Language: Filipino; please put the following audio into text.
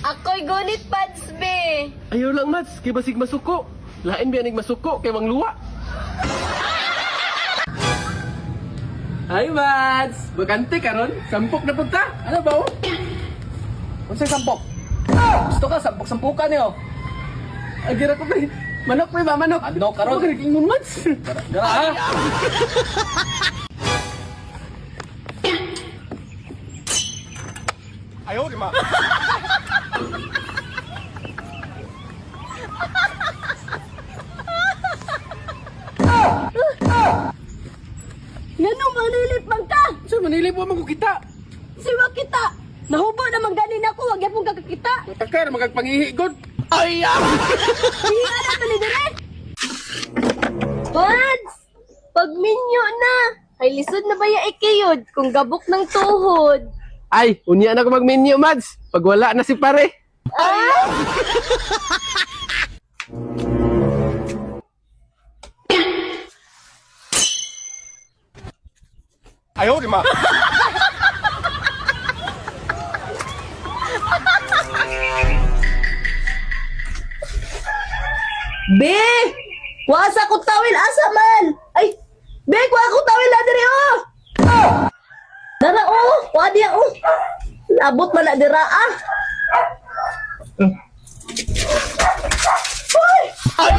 Ako'y gunit pads, be. Ayaw lang, Mads. Kay basig masuko. Lain biyanig masuko kay mangluwa. Ay, Mads. Bagante ka ron. Sampok na punta. Ano ba, oh? Unsay sampok? Gusto ka sampok-sampukan niyo. Agira ko, pre. Manok, pre ba? Manok. Manok ka ron. Ano ka nag-ingon, Mads? Dara ha. Ganong manilip man ka. So, manilip mo man ko kita. Siwa kita. Nahubo naman ganin ako. Wag yan pong kakakita. Takar, magagpangihi, God. Iya na mali dire. Pads! Pagminyo na. Ay lisod na ba ya ikiyod kung gabok ng tuhod? Ay, unya na ko mag-menu, Mads. Pag wala na si pare. Ay! Be! Wasa ko tawil asa man! Ay! Be! Kuha ko tawil na diri oh! Dara oh! Kuha diya oh! Labot man na dira ah! Uy! Ay!